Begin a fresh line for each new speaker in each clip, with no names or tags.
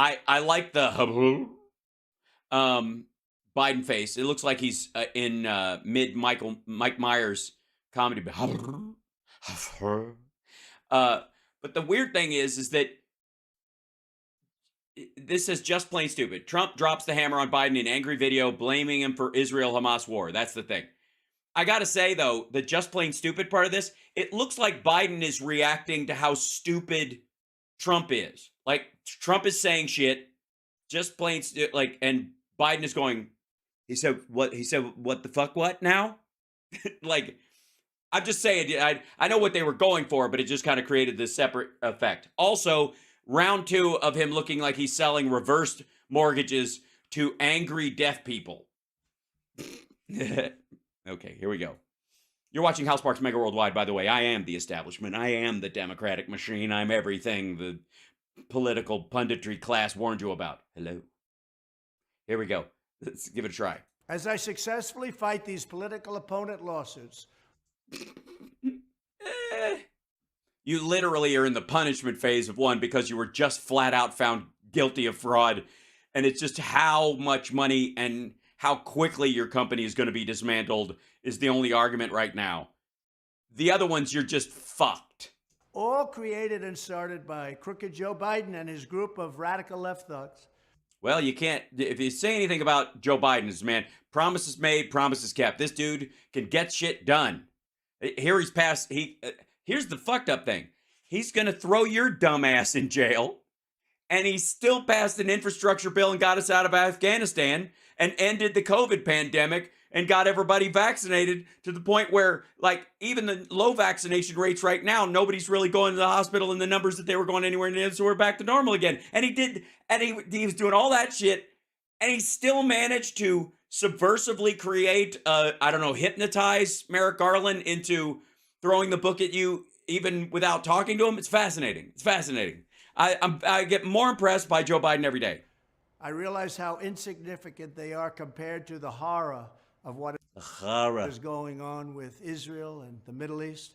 I like the um Biden face. It looks like he's in mid Mike Myers comedy. uh, but the weird thing is that this is just plain stupid. Trump drops the hammer on Biden in angry video, blaming him for Israel Hamas war. That's the thing. I got to say, though, the just plain stupid part of this, it looks like Biden is reacting to how stupid Trump is. Like, Trump is saying shit, just plain, like, and Biden is going, he said, what? He said, what the fuck, what now? Like, I'm just saying, I know what they were going for, but it just kind of created this separate effect. Also, round two of him looking like he's selling reversed mortgages to angry deaf people. Okay, here we go. You're watching House Parks Mega Worldwide, by the way. I am the establishment. I am the Democratic machine. I'm everything the political punditry class warned you about. Hello. Here we go. Let's give it a try.
As I successfully fight these political opponent lawsuits.
You literally are in the punishment phase of one because you were just flat out found guilty of fraud. And it's just how much money and how quickly your company is going to be dismantled is the only argument right now. The other ones, you're just fucked.
All created and started by crooked Joe Biden and his group of radical left thugs.
Well, you can't, if you say anything about Joe Biden, man, promises made, promises kept. This dude can get shit done. Here he's passed, here's the fucked up thing. He's going to throw your dumb ass in jail, and he still passed an infrastructure bill and got us out of Afghanistan and ended the COVID pandemic and got everybody vaccinated to the point where, like, even the low vaccination rates right now, nobody's really going to the hospital in the numbers that they were going anywhere near, so we're back to normal again. And he was doing all that shit, and he still managed to subversively create, hypnotize Merrick Garland into throwing the book at you even without talking to him. It's fascinating. It's fascinating. I get more impressed by Joe Biden every day.
I realize how insignificant they are compared to the horror of what is going on with Israel and the Middle East.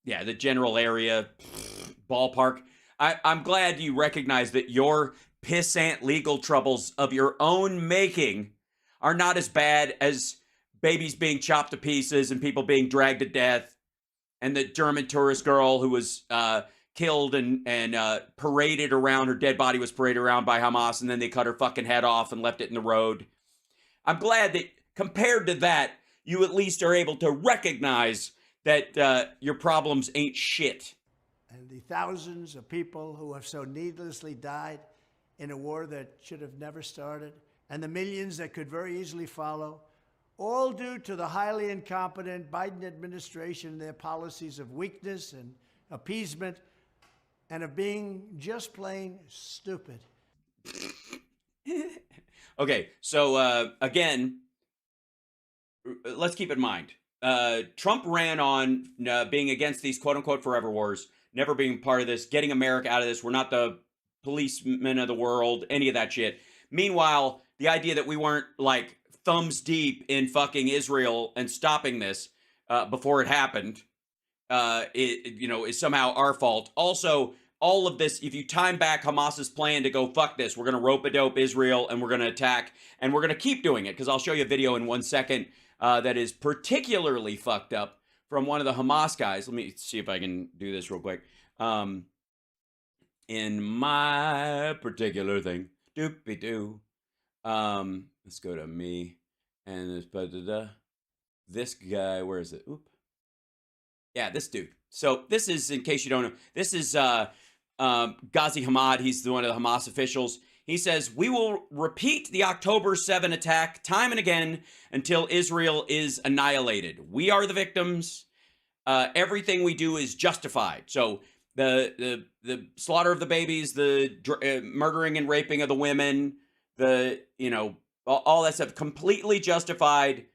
Yeah, the general area, ballpark. I'm glad you recognize that your pissant legal troubles of your own making are not as bad as babies being chopped to pieces and people being dragged to death, and the German tourist girl who was killed and paraded around, her dead body was paraded around by Hamas, and then they cut her fucking head off and left it in the road. I'm glad that compared to that, you at least are able to recognize that your problems ain't shit.
And the thousands of people who have so needlessly died in a war that should have never started, and the millions that could very easily follow, all due to the highly incompetent Biden administration and their policies of weakness and appeasement and of being just plain stupid.
Okay, so again, let's keep in mind, Trump ran on being against these quote-unquote forever wars, never being part of this, getting America out of this. We're not the policemen of the world, any of that shit. Meanwhile, the idea that we weren't, like, thumbs deep in fucking Israel and stopping this before it happened, is somehow our fault. Also, all of this, if you time back Hamas's plan to go, fuck this, we're going to rope-a-dope Israel and we're going to attack, and we're going to keep doing it, because I'll show you a video in 1 second that is particularly fucked up from one of the Hamas guys. Let me see if I can do this real quick. In my particular thing, doopy-doo. Let's go to me, and this guy, where is it? Oop. Yeah, this dude. So this is, in case you don't know, this is Ghazi Hamad. He's one of the Hamas officials. He says, we will repeat the October 7 attack time and again until Israel is annihilated. We are the victims. Everything we do is justified. So the slaughter of the babies, the murdering and raping of the women, all that stuff, completely justified,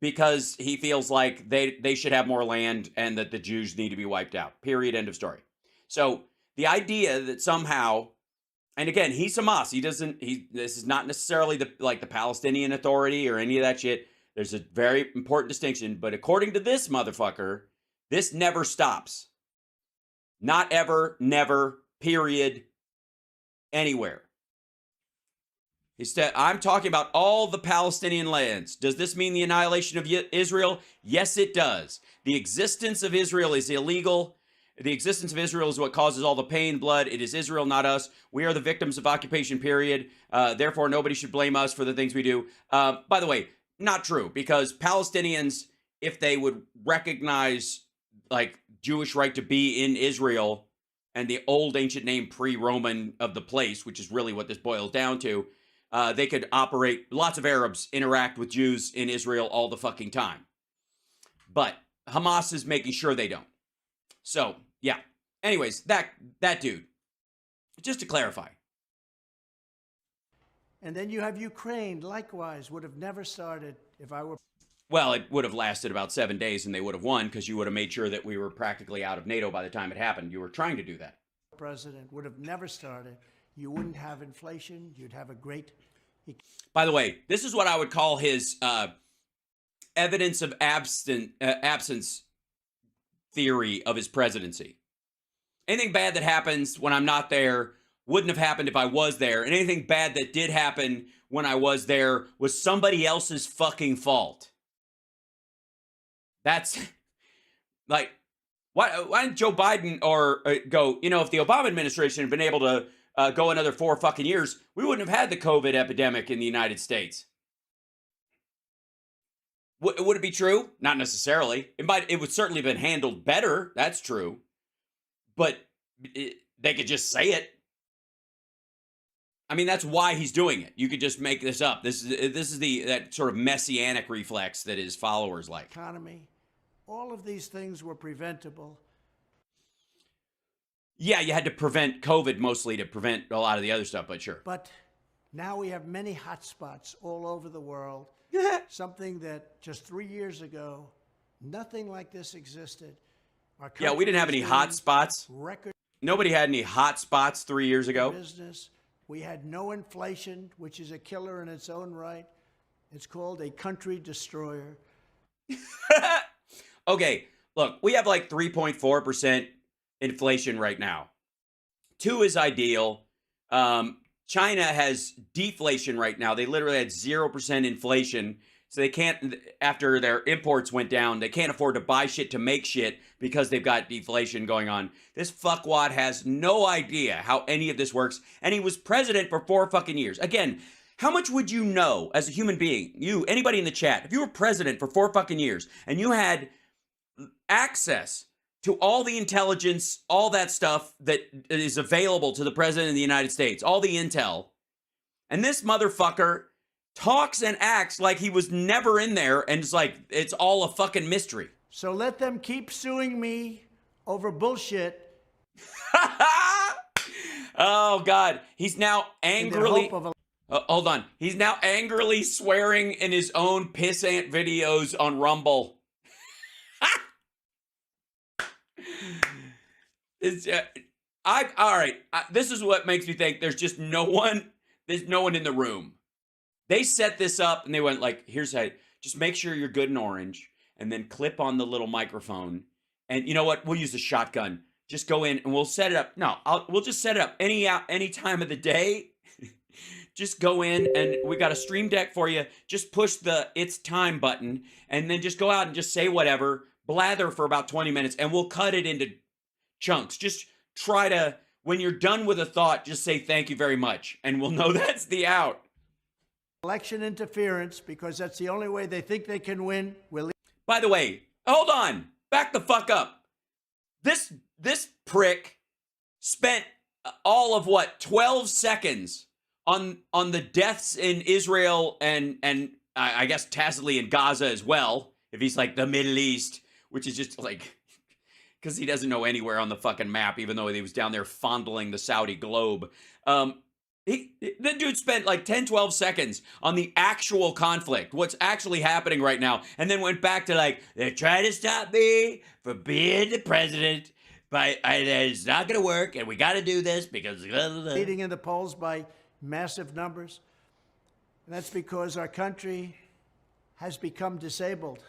because he feels like they should have more land and that the Jews need to be wiped out. Period. End of story. So the idea that somehow, and again, he's Hamas. This is not necessarily the Palestinian Authority or any of that shit. There's a very important distinction. But according to this motherfucker, this never stops. Not ever, never, period, anywhere. I'm talking about all the Palestinian lands. Does this mean the annihilation of Israel? Yes, it does. The existence of Israel is illegal. The existence of Israel is what causes all the pain, blood. It is Israel, not us. We are the victims of occupation, period. Therefore, nobody should blame us for the things we do. By the way, not true, because Palestinians, if they would recognize like Jewish right to be in Israel and the old ancient name pre-Roman of the place, which is really what this boils down to, they could operate. Lots of Arabs interact with Jews in Israel all the fucking time. But Hamas is making sure they don't. So, yeah. Anyways, that dude. Just to clarify.
And then you have Ukraine, likewise, would have never started if I were.
Well, it would have lasted about 7 days and they would have won because you would have made sure that we were practically out of NATO by the time it happened. You were trying to do that.
President would have never started. You wouldn't have inflation. You'd have a great.
By the way, this is what I would call his evidence of absence theory of his presidency. Anything bad that happens when I'm not there wouldn't have happened if I was there. And anything bad that did happen when I was there was somebody else's fucking fault. That's like, why didn't Joe Biden go, if the Obama administration had been able to go another 4 fucking years, we wouldn't have had the COVID epidemic in the United States. Would it be true? Not necessarily. It would certainly have been handled better. That's true. But they could just say it. I mean, that's why he's doing it. You could just make this up. This is that sort of messianic reflex that his followers like.
Economy. All of these things were preventable.
Yeah, you had to prevent COVID mostly to prevent a lot of the other stuff, but sure.
But now we have many hotspots all over the world. Something that just 3 years ago, nothing like this existed.
Yeah, we didn't have any hotspots. Nobody had any hotspots 3 years ago.
Business. We had no inflation, which is a killer in its own right. It's called a country destroyer.
Okay, look, we have like 3.4% inflation right now. 2 is ideal. China has deflation right now. They literally had 0% inflation. So they can't, after their imports went down, they can't afford to buy shit to make shit because they've got deflation going on. This fuckwad has no idea how any of this works. And he was president for 4 fucking years. Again, how much would you know as a human being? You, anybody in the chat, if you were president for 4 fucking years and you had access to all the intelligence, all that stuff that is available to the president of the United States, all the intel, and this motherfucker talks and acts like he was never in there and it's like it's all a fucking mystery.
So let them keep suing me over bullshit.
Oh, God. He's now angrily... hold on. He's now angrily swearing in his own pissant videos on Rumble. All right. This is what makes me think there's no one in the room. They set this up and they went like, here's how, just make sure you're good and orange and then clip on the little microphone. And you know what? We'll use a shotgun. Just go in and we'll set it up. No, we'll just set it up any time of the day. Just go in and we got a stream deck for you. Just push the it's time button and then just go out and just say whatever, blather for about 20 minutes and we'll cut it into chunks. Just try to, when you're done with a thought, just say thank you very much and we'll know that's the out.
Election interference, because that's the only way they think they can win.
By the way, hold on. Back the fuck up. This prick spent all of 12 seconds on the deaths in Israel and I guess tacitly in Gaza as well, if he's like the Middle East, which is just like, because he doesn't know anywhere on the fucking map, even though he was down there fondling the Saudi globe. The dude spent like 10, 12 seconds on the actual conflict, what's actually happening right now, and then went back to like, they're trying to stop me from being the president, but it's not going to work, and we got to do this because...
Leading in the polls by massive numbers. And that's because our country has become disabled.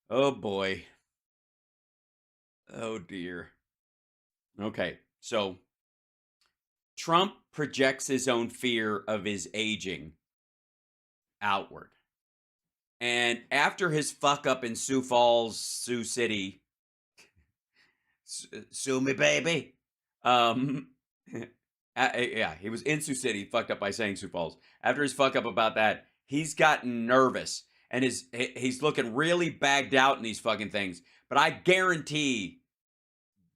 Oh, boy. Oh, dear. Okay. So Trump projects his own fear of his aging outward. And after his fuck up in Sioux Falls, Sioux City, sue me, baby. Yeah, he was in Sioux City, fucked up by saying Sioux Falls. After his fuck up about that, he's gotten nervous and he's looking really bagged out in these fucking things. But I guarantee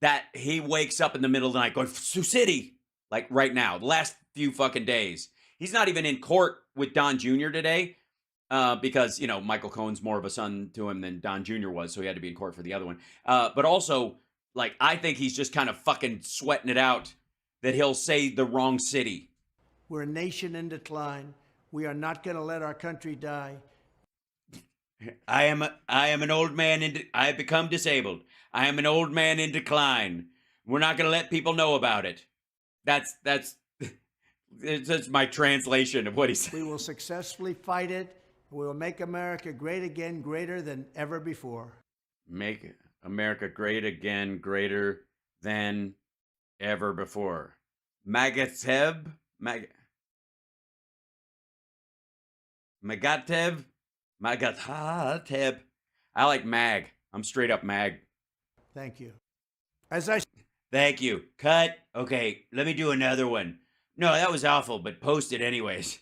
that he wakes up in the middle of the night going, Sioux City, like right now, the last few fucking days. He's not even in court with Don Jr. today because, you know, Michael Cohen's more of a son to him than Don Jr. was, so he had to be in court for the other one. But also, like, I think he's just kind of fucking sweating it out that he'll say the wrong city.
We're a nation in decline. We are not going to let our country die.
I am an old man I have become disabled. I am an old man in decline. We're not going to let people know about it. That's my translation of what he said.
We will successfully fight it. We will make America great again, greater than ever before.
Make America great again, greater than ever before. Magatev? Magatev? Magatev. I like mag. I'm straight up mag.
Thank you.
Thank you. Cut. Okay, let me do another one. No, that was awful, but post it anyways.